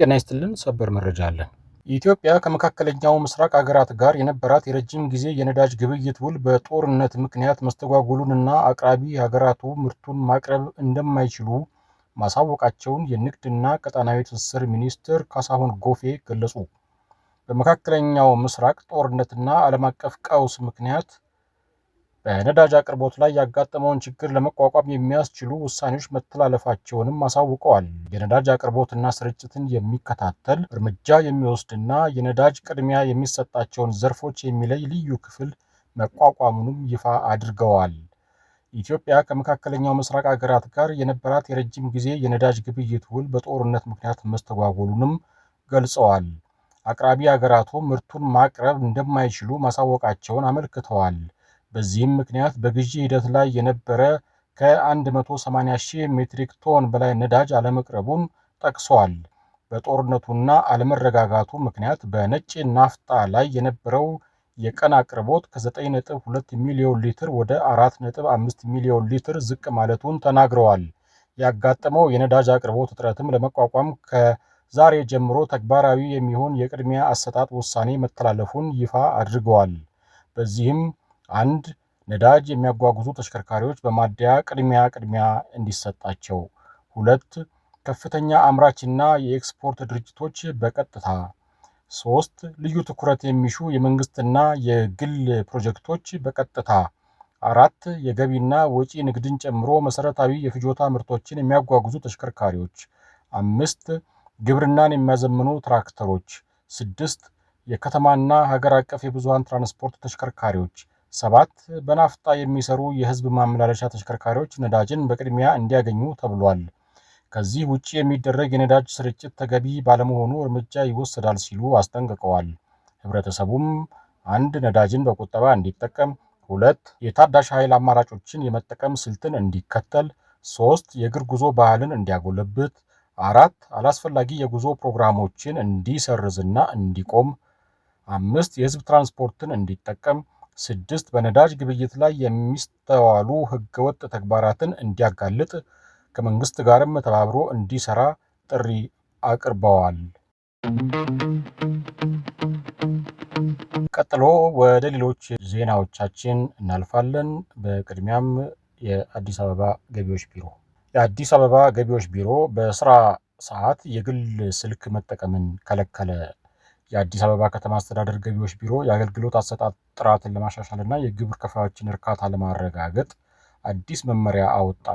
ጤና ይስጥልን ሰበር መረጃ አለን። ኢትዮጵያ ከመካከለኛው ምስራቅ ሀገራት ጋር የነበራት የረጅም ጊዜ የነዳጅ ግብይት ውል በጦርነት ምክንያት መስተጓጎሉንና አቅራቢ ሀገራቱ ምርቱን ማቅረብ እንደማይችሉ ማሳወቃቸውን የንግድና ቀጣናዊ ትስስር ሚኒስትር ካሳሁን ጎፌ ገለጹ። በመካከለኛው ምስራቅ ጦርነትና ዓለም አቀፍ ቀውስ ምክንያት በነዳጅ አቅርቦት ላይ ያጋጠመውን ችግር ለመቋቋም የሚያስችሉ ውሳኔዎች መተላለፋቸውንም አሳውቀዋል። የነዳጅ አቅርቦትና ስርጭትን የሚከታተል እርምጃ የሚወስድና የነዳጅ ቅድሚያ የሚሰጣቸውን ዘርፎች የሚለይ ልዩ ክፍል መቋቋሙንም ይፋ አድርገዋል። ኢትዮጵያ ከመካከለኛው ምስራቅ ሀገራት ጋር የነበራት የረጅም ጊዜ የነዳጅ ግብይት ውል በጦርነት ምክንያት መስተጓጎሉንም ገልጸዋል። አቅራቢ ሀገራቱ ምርቱን ማቅረብ እንደማይችሉ ማሳወቃቸውን አመልክተዋል። በዚህም ምክንያት በግዢ ሂደት ላይ የነበረ ከ180 ሺህ ሜትሪክ ቶን በላይ ነዳጅ አለመቅረቡን ጠቅሰዋል። በጦርነቱና አለመረጋጋቱ ምክንያት በነጭ ናፍጣ ላይ የነበረው የቀን አቅርቦት ከ9.2 ሚሊዮን ሊትር ወደ 4.5 ሚሊዮን ሊትር ዝቅ ማለቱን ተናግረዋል። ያጋጠመው የነዳጅ አቅርቦት እጥረትም ለመቋቋም ከዛሬ ጀምሮ ተግባራዊ የሚሆን የቅድሚያ አሰጣጥ ውሳኔ መተላለፉን ይፋ አድርገዋል። በዚህም 1. ነዳጅ የሚያጓጉዙ ተሽከርካሪዎች በማደያ ቅድሚያ እንዲሰጣቸው። 2. ከፍተኛ አምራችና የኤክስፖርት ድርጅቶች በቀጥታ። 3. ልዩ ትኩረት የሚሹ የመንግስትና የግል ፕሮጀክቶች በቀጥታ። 4. የገቢና ወጪ ንግድን ጨምሮ መሰረታዊ የፍጆታ ምርቶችን የሚያጓጉዙ ተሽከርካሪዎች። 5. ግብርናን የሚያዘምኑ ትራክተሮች። 6. የከተማና ሀገር አቀፍ የብዙሃን ትራንስፖርት ተሽከርካሪዎች። 7. በናፍጣ የሚሰሩ የህዝብ ማመላለሻ ተሽከርካሪዎች ነዳጅን በቅድሚያ እንዲያገኙ ተብሏል። ከዚህ ውጭ የሚደረግ የነዳጅ ስርጭት ተገቢ ባለመሆኑ እርምጃ ይወሰዳል ሲሉ አስጠንቅቀዋል። ህብረተሰቡም 1. ነዳጅን በቁጠባ እንዲጠቀም፣ 2. የታዳሽ ኃይል አማራጮችን የመጠቀም ስልትን እንዲከተል፣ 3. የእግር ጉዞ ባህልን እንዲያጎለብት፣ 4. አላስፈላጊ የጉዞ ፕሮግራሞችን እንዲሰርዝና እንዲቆም፣ 5. የህዝብ ትራንስፖርትን እንዲጠቀም፣ 6. በነዳጅ ግብይት ላይ የሚስተዋሉ ህገወጥ ተግባራትን እንዲያጋልጥ ከመንግስት ጋርም ተባብሮ እንዲሰራ ጥሪ አቅርበዋል። ቀጥሎ ወደ ሌሎች ዜናዎቻችን እናልፋለን። በቅድሚያም የአዲስ አበባ ገቢዎች ቢሮ የአዲስ አበባ ገቢዎች ቢሮ በስራ ሰዓት የግል ስልክ መጠቀምን ከለከለ። የአዲስ አበባ ከተማ አስተዳደር ገቢዎች ቢሮ የአገልግሎት አሰጣጥ ጥራትን ለማሻሻልና የግብር ከፋዮችን እርካታ ለማረጋገጥ አዲስ መመሪያ አወጣ።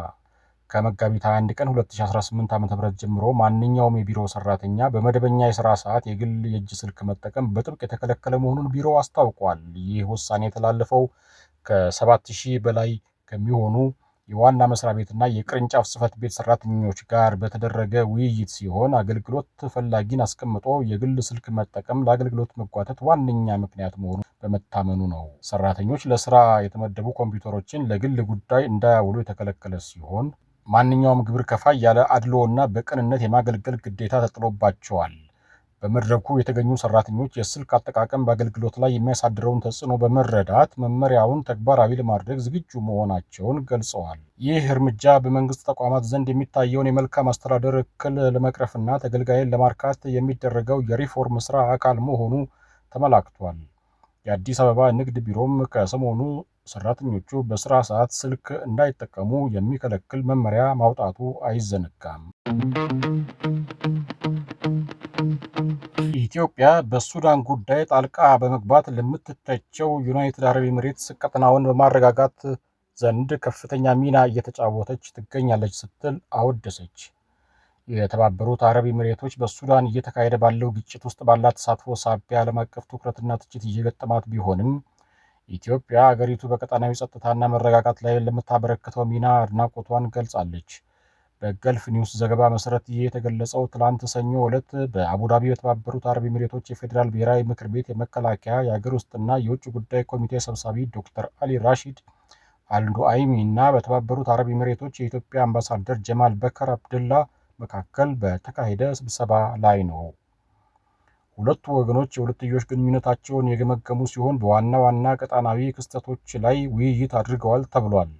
ከመጋቢት 21 ቀን 2018 ዓ.ም ጀምሮ ማንኛውም የቢሮ ሰራተኛ በመደበኛ የስራ ሰዓት የግል የእጅ ስልክ መጠቀም በጥብቅ የተከለከለ መሆኑን ቢሮ አስታውቋል። ይህ ውሳኔ የተላለፈው ከ7000 በላይ ከሚሆኑ የዋና መስሪያ ቤትና የቅርንጫፍ ጽህፈት ቤት ሰራተኞች ጋር በተደረገ ውይይት ሲሆን አገልግሎት ፈላጊን አስቀምጦ የግል ስልክ መጠቀም ለአገልግሎት መጓተት ዋነኛ ምክንያት መሆኑን በመታመኑ ነው። ሰራተኞች ለስራ የተመደቡ ኮምፒውተሮችን ለግል ጉዳይ እንዳያውሉ የተከለከለ ሲሆን ማንኛውም ግብር ከፋይ ያለ አድልዎና በቅንነት የማገልገል ግዴታ ተጥሎባቸዋል። በመድረኩ የተገኙ ሰራተኞች የስልክ አጠቃቀም በአገልግሎት ላይ የሚያሳድረውን ተጽዕኖ በመረዳት መመሪያውን ተግባራዊ ለማድረግ ዝግጁ መሆናቸውን ገልጸዋል። ይህ እርምጃ በመንግስት ተቋማት ዘንድ የሚታየውን የመልካም አስተዳደር እክል ለመቅረፍና ተገልጋይን ለማርካት የሚደረገው የሪፎርም ስራ አካል መሆኑ ተመላክቷል። የአዲስ አበባ ንግድ ቢሮም ከሰሞኑ ሰራተኞቹ በስራ ሰዓት ስልክ እንዳይጠቀሙ የሚከለክል መመሪያ ማውጣቱ አይዘነጋም። ኢትዮጵያ በሱዳን ጉዳይ ጣልቃ በመግባት ለምትተቸው ዩናይትድ አረብ ኤሚሬትስ ቀጠናውን በማረጋጋት ዘንድ ከፍተኛ ሚና እየተጫወተች ትገኛለች ስትል አወደሰች። የተባበሩት አረብ ኤሚሬቶች በሱዳን እየተካሄደ ባለው ግጭት ውስጥ ባላት ተሳትፎ ሳቢያ ዓለም አቀፍ ትኩረትና ትችት እየገጠማት ቢሆንም ኢትዮጵያ አገሪቱ በቀጠናዊ ጸጥታና መረጋጋት ላይ ለምታበረክተው ሚና አድናቆቷን ገልጻለች። በገልፍ ኒውስ ዘገባ መሰረት ይህ የተገለጸው ትላንት ሰኞ ዕለት በአቡዳቢ የተባበሩት አረብ ኤሚሬቶች የፌዴራል ብሔራዊ ምክር ቤት የመከላከያ የአገር ውስጥና የውጭ ጉዳይ ኮሚቴ ሰብሳቢ ዶክተር አሊ ራሺድ አልዱአይሚ እና በተባበሩት አረብ ኤሚሬቶች የኢትዮጵያ አምባሳደር ጀማል በከር አብደላ መካከል በተካሄደ ስብሰባ ላይ ነው። ሁለቱ ወገኖች የሁለትዮሽ ግንኙነታቸውን የገመገሙ ሲሆን በዋና ዋና ቀጣናዊ ክስተቶች ላይ ውይይት አድርገዋል ተብሏል።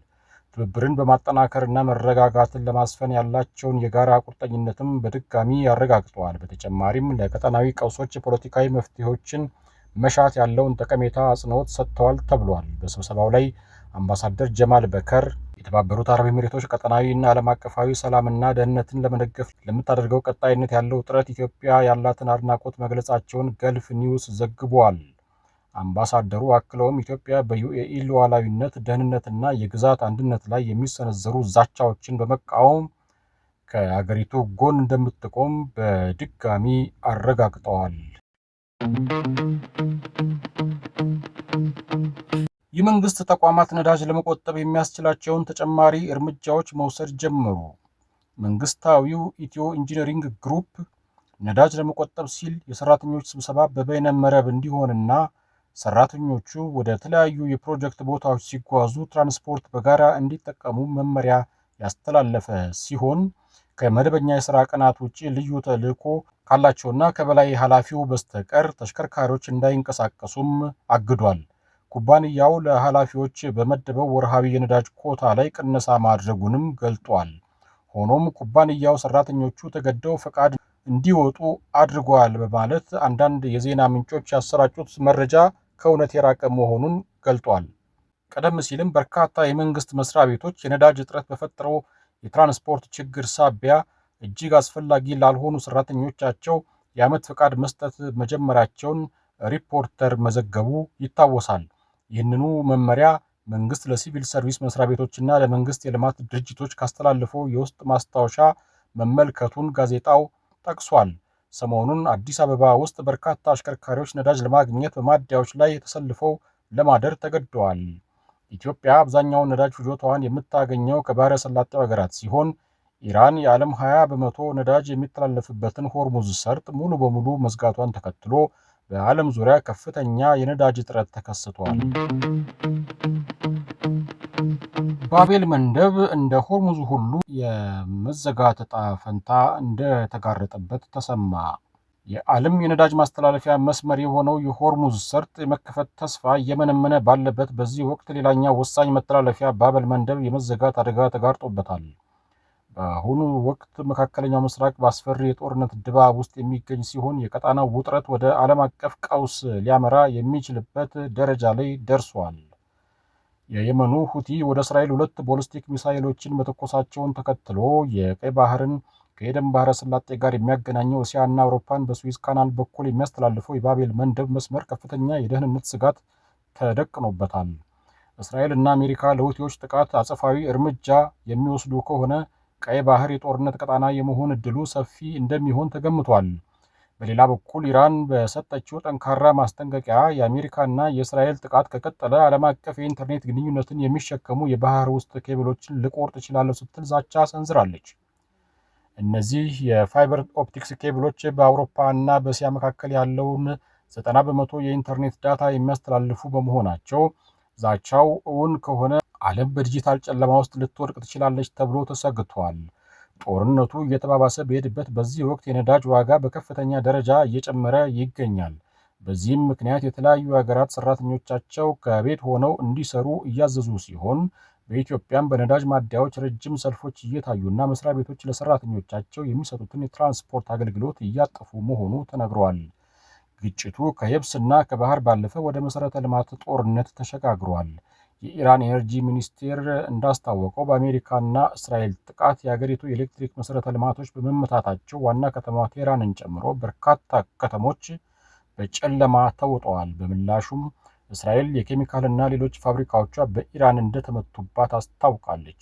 ትብብርን በማጠናከርና መረጋጋትን ለማስፈን ያላቸውን የጋራ ቁርጠኝነትም በድጋሚ አረጋግጠዋል። በተጨማሪም ለቀጠናዊ ቀውሶች ፖለቲካዊ መፍትሄዎችን መሻት ያለውን ጠቀሜታ አጽንኦት ሰጥተዋል ተብሏል። በስብሰባው ላይ አምባሳደር ጀማል በከር የተባበሩት አረብ ኤሚሬቶች ቀጠናዊና ዓለም አቀፋዊ ሰላምና ደህንነትን ለመደገፍ ለምታደርገው ቀጣይነት ያለው ጥረት ኢትዮጵያ ያላትን አድናቆት መግለጻቸውን ገልፍ ኒውስ ዘግቧል። አምባሳደሩ አክለውም ኢትዮጵያ በዩኤኢ ሉዓላዊነት፣ ደህንነትና የግዛት አንድነት ላይ የሚሰነዘሩ ዛቻዎችን በመቃወም ከአገሪቱ ጎን እንደምትቆም በድጋሚ አረጋግጠዋል። የመንግስት ተቋማት ነዳጅ ለመቆጠብ የሚያስችላቸውን ተጨማሪ እርምጃዎች መውሰድ ጀመሩ። መንግስታዊው ኢትዮ ኢንጂነሪንግ ግሩፕ ነዳጅ ለመቆጠብ ሲል የሰራተኞች ስብሰባ በበይነ መረብ እንዲሆንና ሰራተኞቹ ወደ ተለያዩ የፕሮጀክት ቦታዎች ሲጓዙ ትራንስፖርት በጋራ እንዲጠቀሙ መመሪያ ያስተላለፈ ሲሆን ከመደበኛ የሥራ ቀናት ውጪ ልዩ ተልዕኮ ካላቸውና ከበላይ ኃላፊው በስተቀር ተሽከርካሪዎች እንዳይንቀሳቀሱም አግዷል። ኩባንያው ለኃላፊዎች በመደበው ወርሃዊ የነዳጅ ኮታ ላይ ቅነሳ ማድረጉንም ገልጧል። ሆኖም ኩባንያው ሰራተኞቹ ተገደው ፈቃድ እንዲወጡ አድርጓል በማለት አንዳንድ የዜና ምንጮች ያሰራጩት መረጃ ከእውነት የራቀ መሆኑን ገልጧል። ቀደም ሲልም በርካታ የመንግስት መስሪያ ቤቶች የነዳጅ እጥረት በፈጠረው የትራንስፖርት ችግር ሳቢያ እጅግ አስፈላጊ ላልሆኑ ሰራተኞቻቸው የዓመት ፈቃድ መስጠት መጀመራቸውን ሪፖርተር መዘገቡ ይታወሳል። ይህንኑ መመሪያ መንግስት ለሲቪል ሰርቪስ መስሪያ ቤቶችና ለመንግስት የልማት ድርጅቶች ካስተላለፈው የውስጥ ማስታወሻ መመልከቱን ጋዜጣው ጠቅሷል። ሰሞኑን አዲስ አበባ ውስጥ በርካታ አሽከርካሪዎች ነዳጅ ለማግኘት በማደያዎች ላይ ተሰልፈው ለማደር ተገደዋል። ኢትዮጵያ አብዛኛውን ነዳጅ ፍጆታዋን የምታገኘው ከባሕረ ሰላጤው ሀገራት ሲሆን ኢራን የዓለም 20 በመቶ ነዳጅ የሚተላለፍበትን ሆርሙዝ ሰርጥ ሙሉ በሙሉ መዝጋቷን ተከትሎ በዓለም ዙሪያ ከፍተኛ የነዳጅ እጥረት ተከስቷል። ባቤል መንደብ እንደ ሆርሙዝ ሁሉ የመዘጋት ዕጣ ፈንታ እንደተጋረጠበት ተሰማ። የዓለም የነዳጅ ማስተላለፊያ መስመር የሆነው የሆርሙዝ ሰርጥ የመከፈት ተስፋ እየመነመነ ባለበት በዚህ ወቅት ሌላኛው ወሳኝ መተላለፊያ ባቤል መንደብ የመዘጋት አደጋ ተጋርጦበታል። በአሁኑ ወቅት መካከለኛው ምስራቅ በአስፈሪ የጦርነት ድባብ ውስጥ የሚገኝ ሲሆን የቀጣናው ውጥረት ወደ ዓለም አቀፍ ቀውስ ሊያመራ የሚችልበት ደረጃ ላይ ደርሷል። የየመኑ ሁቲ ወደ እስራኤል 2 ቦሊስቲክ ሚሳይሎችን መተኮሳቸውን ተከትሎ የቀይ ባህርን ከኤደን ባህረ ሰላጤ ጋር የሚያገናኘው እስያና አውሮፓን በስዊዝ ካናል በኩል የሚያስተላልፈው የባቤል መንደብ መስመር ከፍተኛ የደህንነት ስጋት ተደቅኖበታል። እስራኤል እና አሜሪካ ለሁቲዎች ጥቃት አጸፋዊ እርምጃ የሚወስዱ ከሆነ ቀይ ባህር የጦርነት ቀጣና የመሆን እድሉ ሰፊ እንደሚሆን ተገምቷል። በሌላ በኩል ኢራን በሰጠችው ጠንካራ ማስጠንቀቂያ የአሜሪካና የእስራኤል ጥቃት ከቀጠለ ዓለም አቀፍ የኢንተርኔት ግንኙነትን የሚሸከሙ የባህር ውስጥ ኬብሎችን ልቆርጥ እችላለሁ ስትል ዛቻ ሰንዝራለች። እነዚህ የፋይበር ኦፕቲክስ ኬብሎች በአውሮፓና በእስያ መካከል ያለውን 90 በመቶ የኢንተርኔት ዳታ የሚያስተላልፉ በመሆናቸው ዛቻው እውን ከሆነ ዓለም በዲጂታል ጨለማ ውስጥ ልትወድቅ ትችላለች ተብሎ ተሰግቷል። ጦርነቱ እየተባባሰ በሄድበት በዚህ ወቅት የነዳጅ ዋጋ በከፍተኛ ደረጃ እየጨመረ ይገኛል። በዚህም ምክንያት የተለያዩ ሀገራት ሰራተኞቻቸው ከቤት ሆነው እንዲሰሩ እያዘዙ ሲሆን በኢትዮጵያም በነዳጅ ማደያዎች ረጅም ሰልፎች እየታዩና መስሪያ ቤቶች ለሰራተኞቻቸው የሚሰጡትን የትራንስፖርት አገልግሎት እያጠፉ መሆኑ ተነግሯል። ግጭቱ ከየብስና ከባህር ባለፈ ወደ መሰረተ ልማት ጦርነት ተሸጋግሯል። የኢራን ኤነርጂ ሚኒስቴር እንዳስታወቀው በአሜሪካና እስራኤል ጥቃት የሀገሪቱ የኤሌክትሪክ መሰረተ ልማቶች በመመታታቸው ዋና ከተማ ቴህራንን ጨምሮ በርካታ ከተሞች በጨለማ ተውጠዋል። በምላሹም እስራኤል የኬሚካልና ሌሎች ፋብሪካዎቿ በኢራን እንደተመቱባት አስታውቃለች።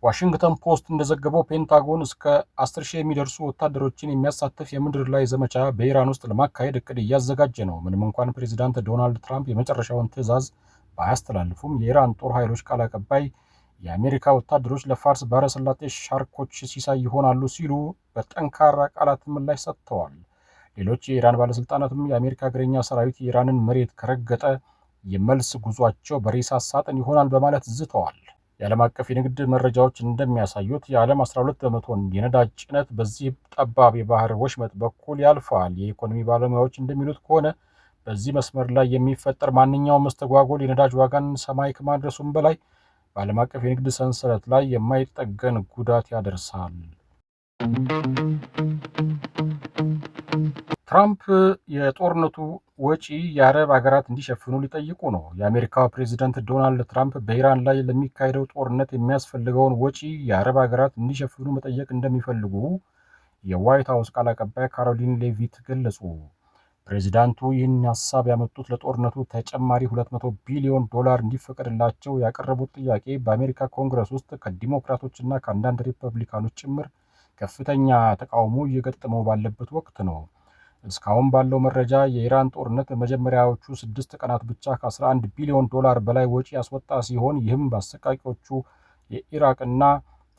ዋሽንግተን ፖስት እንደዘገበው ፔንታጎን እስከ 10,000 የሚደርሱ ወታደሮችን የሚያሳትፍ የምድር ላይ ዘመቻ በኢራን ውስጥ ለማካሄድ እቅድ እያዘጋጀ ነው። ምንም እንኳን ፕሬዚዳንት ዶናልድ ትራምፕ የመጨረሻውን ትዕዛዝ ባያስተላልፉም የኢራን ጦር ኃይሎች ቃል አቀባይ የአሜሪካ ወታደሮች ለፋርስ ባህረ ሰላጤ ሻርኮች ሲሳይ ይሆናሉ ሲሉ በጠንካራ ቃላት ምላሽ ሰጥተዋል። ሌሎች የኢራን ባለስልጣናትም የአሜሪካ እግረኛ ሰራዊት የኢራንን መሬት ከረገጠ የመልስ ጉዟቸው በሬሳ ሳጥን ይሆናል በማለት ዝተዋል። የዓለም አቀፍ የንግድ መረጃዎች እንደሚያሳዩት የዓለም 12 በመቶን የነዳጅ ጭነት በዚህ ጠባብ የባህር ወሽመጥ በኩል ያልፋል። የኢኮኖሚ ባለሙያዎች እንደሚሉት ከሆነ በዚህ መስመር ላይ የሚፈጠር ማንኛውም መስተጓጎል የነዳጅ ዋጋን ሰማይ ከማድረሱም በላይ በዓለም አቀፍ የንግድ ሰንሰለት ላይ የማይጠገን ጉዳት ያደርሳል። ትራምፕ የጦርነቱ ወጪ የአረብ ሀገራት እንዲሸፍኑ ሊጠይቁ ነው። የአሜሪካው ፕሬዚዳንት ዶናልድ ትራምፕ በኢራን ላይ ለሚካሄደው ጦርነት የሚያስፈልገውን ወጪ የአረብ ሀገራት እንዲሸፍኑ መጠየቅ እንደሚፈልጉ የዋይት ሀውስ ቃል አቀባይ ካሮሊን ሌቪት ገለጹ። ፕሬዚዳንቱ ይህን ሀሳብ ያመጡት ለጦርነቱ ተጨማሪ $200 ቢሊዮን እንዲፈቀድላቸው ያቀረቡት ጥያቄ በአሜሪካ ኮንግረስ ውስጥ ከዲሞክራቶችና ከአንዳንድ ሪፐብሊካኖች ጭምር ከፍተኛ ተቃውሞ እየገጠመው ባለበት ወቅት ነው። እስካሁን ባለው መረጃ የኢራን ጦርነት በመጀመሪያዎቹ 6 ቀናት ብቻ ከ11 ቢሊዮን በላይ ወጪ ያስወጣ ሲሆን ይህም በአሰቃቂዎቹ የኢራቅና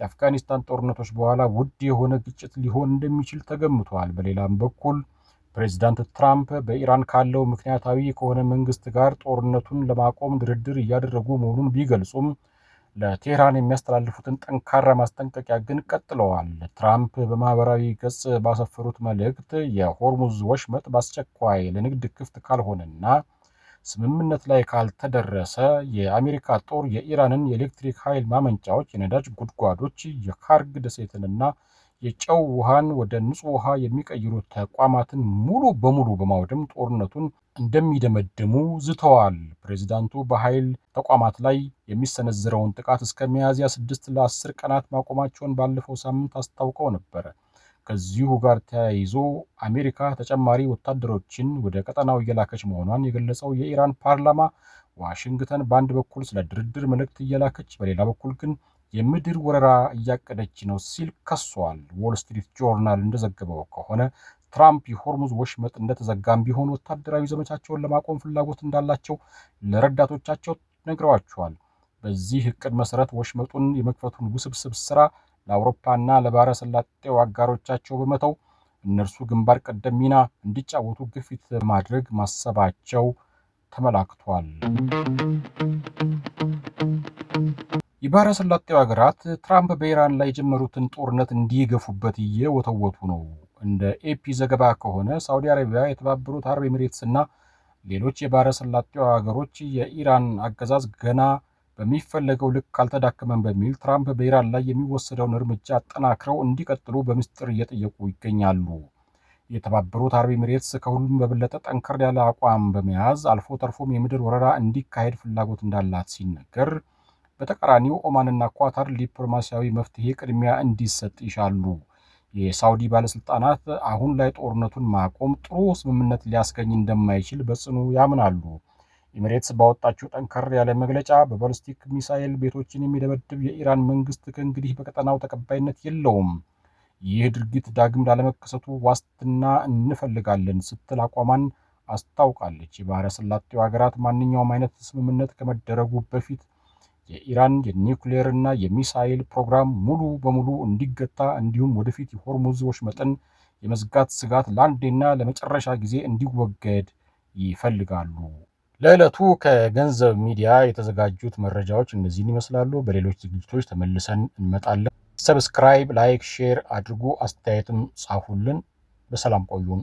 የአፍጋኒስታን ጦርነቶች በኋላ ውድ የሆነ ግጭት ሊሆን እንደሚችል ተገምቷል። በሌላም በኩል ፕሬዚዳንት ትራምፕ በኢራን ካለው ምክንያታዊ ከሆነ መንግስት ጋር ጦርነቱን ለማቆም ድርድር እያደረጉ መሆኑን ቢገልጹም ለቴህራን የሚያስተላልፉትን ጠንካራ ማስጠንቀቂያ ግን ቀጥለዋል። ትራምፕ በማህበራዊ ገጽ ባሰፈሩት መልእክት የሆርሙዝ ወሽመጥ በአስቸኳይ ለንግድ ክፍት ካልሆነና ስምምነት ላይ ካልተደረሰ የአሜሪካ ጦር የኢራንን የኤሌክትሪክ ኃይል ማመንጫዎች፣ የነዳጅ ጉድጓዶች፣ የካርግ ደሴትንና የጨው ውሃን ወደ ንጹህ ውሃ የሚቀይሩ ተቋማትን ሙሉ በሙሉ በማውደም ጦርነቱን እንደሚደመድሙ ዝተዋል። ፕሬዚዳንቱ በኃይል ተቋማት ላይ የሚሰነዘረውን ጥቃት እስከ ሚያዝያ 6 ለ10 ቀናት ማቆማቸውን ባለፈው ሳምንት አስታውቀው ነበር። ከዚሁ ጋር ተያይዞ አሜሪካ ተጨማሪ ወታደሮችን ወደ ቀጠናው እየላከች መሆኗን የገለጸው የኢራን ፓርላማ ዋሽንግተን በአንድ በኩል ስለ ድርድር መልእክት እየላከች፣ በሌላ በኩል ግን የምድር ወረራ እያቀደች ነው ሲል ከሷል። ዎል ስትሪት ጆርናል እንደዘገበው ከሆነ ትራምፕ የሆርሙዝ ወሽመጥ እንደተዘጋም ቢሆን ወታደራዊ ዘመቻቸውን ለማቆም ፍላጎት እንዳላቸው ለረዳቶቻቸው ነግረዋቸዋል። በዚህ እቅድ መሰረት ወሽመጡን የመክፈቱን ውስብስብ ስራ ለአውሮፓና ለባህረ ሰላጤው አጋሮቻቸው በመተው እነርሱ ግንባር ቀደም ሚና እንዲጫወቱ ግፊት ማድረግ ማሰባቸው ተመላክቷል። የባህረ ሰላጤው ሀገራት ትራምፕ በኢራን ላይ የጀመሩትን ጦርነት እንዲገፉበት እየወተወቱ ነው። እንደ ኤፒ ዘገባ ከሆነ ሳውዲ አረቢያ፣ የተባበሩት አረብ ኤሚሬትስ እና ሌሎች የባህረ ሰላጤው ሀገሮች የኢራን አገዛዝ ገና በሚፈለገው ልክ አልተዳከመም በሚል ትራምፕ በኢራን ላይ የሚወሰደውን እርምጃ አጠናክረው እንዲቀጥሉ በምስጢር እየጠየቁ ይገኛሉ። የተባበሩት አረብ ኤሚሬትስ ከሁሉም በበለጠ ጠንከር ያለ አቋም በመያዝ አልፎ ተርፎም የምድር ወረራ እንዲካሄድ ፍላጎት እንዳላት ሲነገር፣ በተቃራኒው ኦማንና ኳታር ዲፕሎማሲያዊ መፍትሄ ቅድሚያ እንዲሰጥ ይሻሉ። የሳውዲ ባለስልጣናት አሁን ላይ ጦርነቱን ማቆም ጥሩ ስምምነት ሊያስገኝ እንደማይችል በጽኑ ያምናሉ። ኤሚሬትስ ባወጣችው ጠንከር ያለ መግለጫ በባሊስቲክ ሚሳኤል ቤቶችን የሚደበድብ የኢራን መንግስት ከእንግዲህ በቀጠናው ተቀባይነት የለውም፣ ይህ ድርጊት ዳግም ላለመከሰቱ ዋስትና እንፈልጋለን ስትል አቋሟን አስታውቃለች። የባህረ ሰላጤው ሀገራት ማንኛውም አይነት ስምምነት ከመደረጉ በፊት የኢራን የኒውክሌር እና የሚሳኤል ፕሮግራም ሙሉ በሙሉ እንዲገታ እንዲሁም ወደፊት የሆርሙዝ ወሽመጥን የመዝጋት ስጋት ለአንዴና ለመጨረሻ ጊዜ እንዲወገድ ይፈልጋሉ። ለዕለቱ ከገንዘብ ሚዲያ የተዘጋጁት መረጃዎች እነዚህን ይመስላሉ። በሌሎች ዝግጅቶች ተመልሰን እንመጣለን። ሰብስክራይብ፣ ላይክ፣ ሼር አድርጉ። አስተያየትም ጻፉልን። በሰላም ቆዩን።